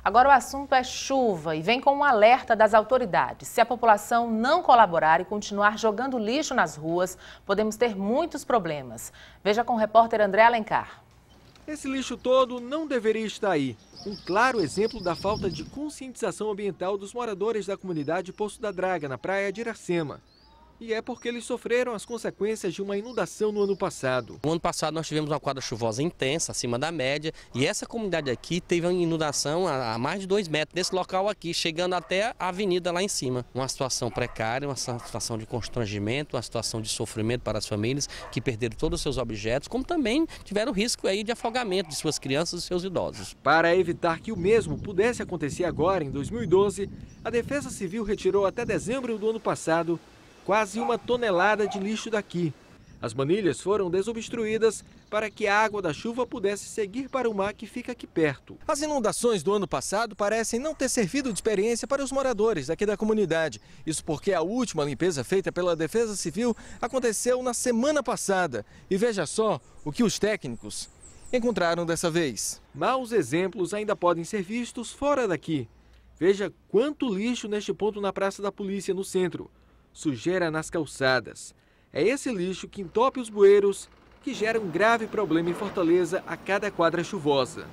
Agora o assunto é chuva e vem com um alerta das autoridades. Se a população não colaborar e continuar jogando lixo nas ruas, podemos ter muitos problemas. Veja com o repórter André Alencar. Esse lixo todo não deveria estar aí. Um claro exemplo da falta de conscientização ambiental dos moradores da comunidade Poço da Draga, na praia de Iracema. E é porque eles sofreram as consequências de uma inundação no ano passado. No ano passado nós tivemos uma quadra chuvosa intensa, acima da média, e essa comunidade aqui teve uma inundação a mais de 2 metros desse local aqui, chegando até a avenida lá em cima. Uma situação precária, uma situação de constrangimento, uma situação de sofrimento para as famílias que perderam todos os seus objetos, como também tiveram risco aí de afogamento de suas crianças e seus idosos. Para evitar que o mesmo pudesse acontecer agora, em 2012, a Defesa Civil retirou até dezembro do ano passado quase 1 tonelada de lixo daqui. As manilhas foram desobstruídas para que a água da chuva pudesse seguir para o mar que fica aqui perto. As inundações do ano passado parecem não ter servido de experiência para os moradores aqui da comunidade. Isso porque a última limpeza feita pela Defesa Civil aconteceu na semana passada. E veja só o que os técnicos encontraram dessa vez. Maus exemplos ainda podem ser vistos fora daqui. Veja quanto lixo neste ponto na Praça da Polícia, no centro. Sujeira nas calçadas. É esse lixo que entope os bueiros, que gera um grave problema em Fortaleza a cada quadra chuvosa.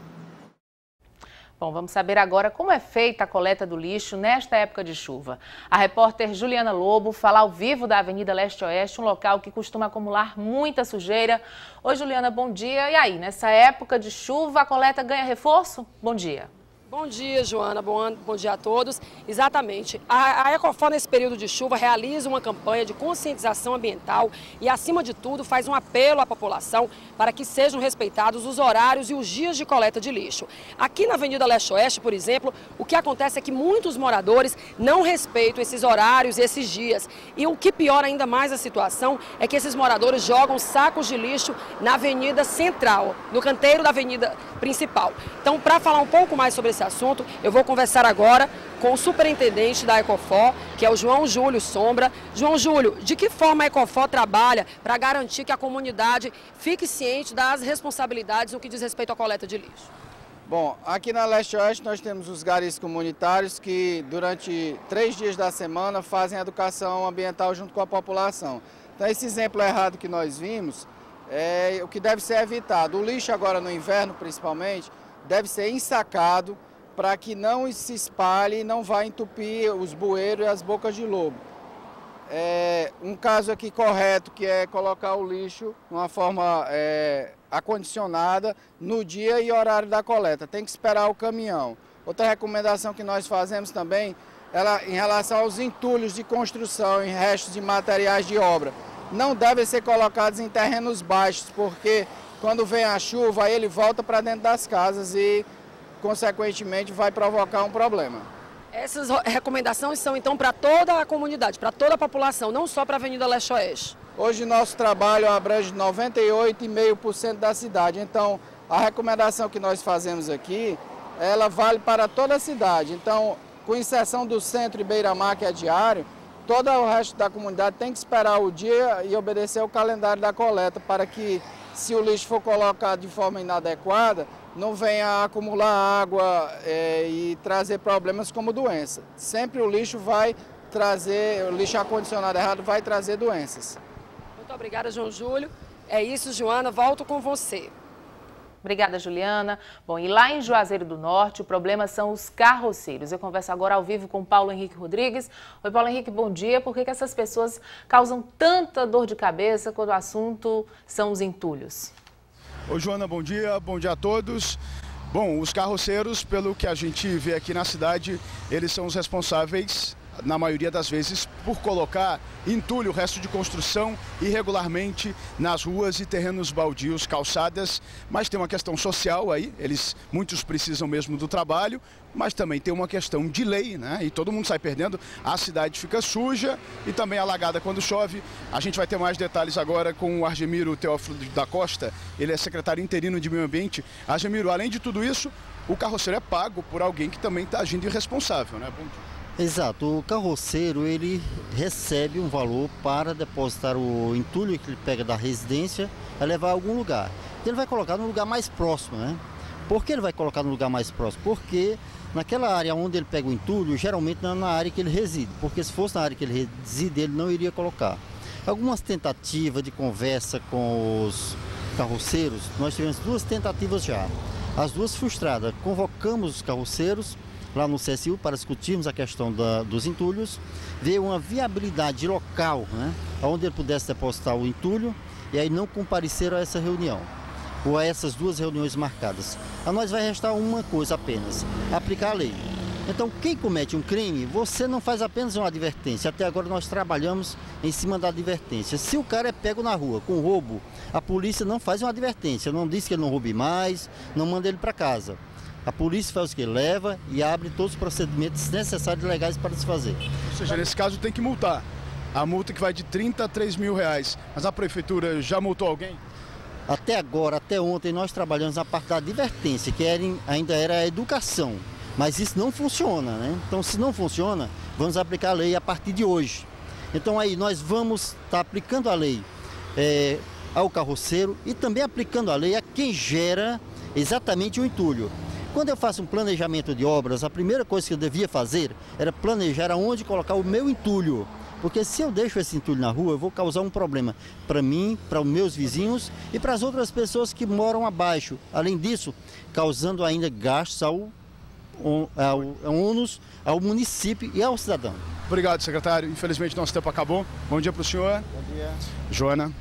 Bom, vamos saber agora como é feita a coleta do lixo nesta época de chuva. A repórter Juliana Lobo fala ao vivo da Avenida Leste-Oeste, um local que costuma acumular muita sujeira. Oi, Juliana, bom dia. E aí, nessa época de chuva, a coleta ganha reforço? Bom dia. Bom dia, Joana. Bom dia a todos. Exatamente. A Ecofor, nesse período de chuva, realiza uma campanha de conscientização ambiental e, acima de tudo, faz um apelo à população para que sejam respeitados os horários e os dias de coleta de lixo. Aqui na Avenida Leste-Oeste, por exemplo, o que acontece é que muitos moradores não respeitam esses horários e esses dias. E o que piora ainda mais a situação é que esses moradores jogam sacos de lixo na Avenida Central, no canteiro da Avenida Principal. Então, para falar um pouco mais sobre esse assunto, eu vou conversar agora com o superintendente da Ecofor, que é o João Júlio Sombra. João Júlio, de que forma a Ecofor trabalha para garantir que a comunidade fique ciente das responsabilidades no que diz respeito à coleta de lixo? Bom, aqui na Leste-Oeste nós temos os garis comunitários que durante 3 dias da semana fazem educação ambiental junto com a população. Então esse exemplo errado que nós vimos é o que deve ser evitado. O lixo agora no inverno principalmente deve ser ensacado para que não se espalhe e não vá entupir os bueiros e as bocas de lobo. Um caso aqui correto que é colocar o lixo de uma forma acondicionada no dia e horário da coleta. Tem que esperar o caminhão. Outra recomendação que nós fazemos também é em relação aos entulhos de construção e restos de materiais de obra. Não devem ser colocados em terrenos baixos, porque quando vem a chuva, aí ele volta para dentro das casas e, consequentemente, vai provocar um problema. Essas recomendações são, então, para toda a comunidade, para toda a população, não só para a Avenida Leste-Oeste? Hoje, nosso trabalho abrange 98,5% da cidade. Então, a recomendação que nós fazemos aqui, ela vale para toda a cidade. Então, com exceção do centro e beira-mar, que é diário, todo o resto da comunidade tem que esperar o dia e obedecer ao calendário da coleta para que, se o lixo for colocado de forma inadequada, não venha acumular água e trazer problemas como doença. Sempre o lixo o lixo acondicionado errado vai trazer doenças. Muito obrigada, João Júlio. É isso, Joana, volto com você. Obrigada, Juliana. Bom, e lá em Juazeiro do Norte, o problema são os carroceiros. Eu converso agora ao vivo com o Paulo Henrique Rodrigues. Oi, Paulo Henrique, bom dia. Por que essas pessoas causam tanta dor de cabeça quando o assunto são os entulhos? Oi, Joana, bom dia a todos. Bom, os carroceiros, pelo que a gente vê aqui na cidade, eles são os responsáveis, na maioria das vezes, por colocar entulho, resto de construção, irregularmente nas ruas e terrenos baldios, calçadas. Mas tem uma questão social aí, muitos precisam mesmo do trabalho, mas também tem uma questão de lei, né? E todo mundo sai perdendo, a cidade fica suja e também alagada quando chove. A gente vai ter mais detalhes agora com o Argemiro Teófilo da Costa, ele é secretário interino de Meio Ambiente. Argemiro, além de tudo isso, o carroceiro é pago por alguém que também está agindo irresponsável, né? Bom dia. Exato, o carroceiro ele recebe um valor para depositar o entulho que ele pega da residência e levar a algum lugar. Ele vai colocar no lugar mais próximo, né? Por que ele vai colocar no lugar mais próximo? Porque naquela área onde ele pega o entulho, geralmente não é na área que ele reside, porque se fosse na área que ele reside, ele não iria colocar. Algumas tentativas de conversa com os carroceiros, nós tivemos 2 tentativas já, as 2 frustradas. Convocamos os carroceiros lá no CSU para discutirmos a questão dos entulhos, ver uma viabilidade local, né, onde ele pudesse depositar o entulho, e aí não compareceram a essa reunião, ou a essas 2 reuniões marcadas. A nós vai restar uma coisa apenas, aplicar a lei. Então, quem comete um crime, você não faz apenas uma advertência. Até agora nós trabalhamos em cima da advertência. Se o cara é pego na rua com roubo, a polícia não faz uma advertência, não diz que ele não roube mais, não manda ele para casa. A polícia faz o que leva e abre todos os procedimentos necessários e legais para se fazer. Ou seja, nesse caso tem que multar. A multa que vai de 30 a 3 mil reais. Mas a prefeitura já multou alguém? Até agora, até ontem, nós trabalhamos na parte da advertência, que ainda era a educação. Mas isso não funciona, né? Então, se não funciona, vamos aplicar a lei a partir de hoje. Então, aí nós vamos estar aplicando a lei ao carroceiro e também aplicando a lei a quem gera exatamente o entulho. Quando eu faço um planejamento de obras, a primeira coisa que eu devia fazer era planejar aonde colocar o meu entulho. Porque se eu deixo esse entulho na rua, eu vou causar um problema para mim, para os meus vizinhos e para as outras pessoas que moram abaixo. Além disso, causando ainda gastos ao ônus ao município e ao cidadão. Obrigado, secretário. Infelizmente, nosso tempo acabou. Bom dia para o senhor. Bom dia. Joana.